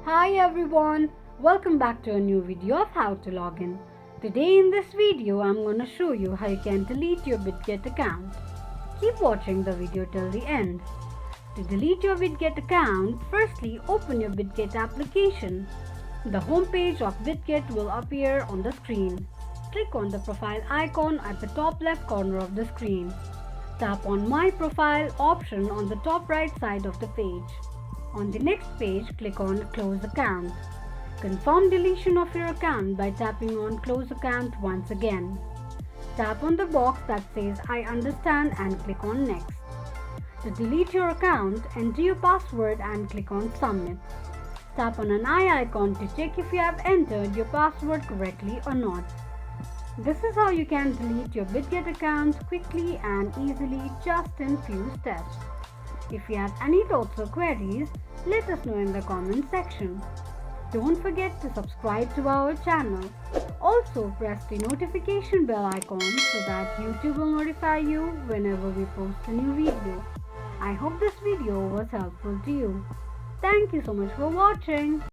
Hi everyone, welcome back to a new video of how to log in. Today in this video I'm going to show you how you can delete your Bitget account. Keep watching the video till the end. To delete your Bitget account, firstly open your Bitget application. The home page of Bitget will appear on the screen. Click on the profile icon at the top left corner of the screen. Tap on My Profile option on the top right side of the page. On the next page, click on Close Account. Confirm deletion of your account by tapping on Close Account once again. Tap on the box that says I understand and click on Next. To delete your account, enter your password and click on Submit. Tap on an eye icon to check if you have entered your password correctly or not. This is how you can delete your Bitget account quickly and easily just in few steps. If you have any doubts or queries, let us know in the comment section. Don't forget to subscribe to our channel. Also press the notification bell icon so that YouTube will notify you whenever we post a new video. I hope this video was helpful to you. Thank you so much for watching.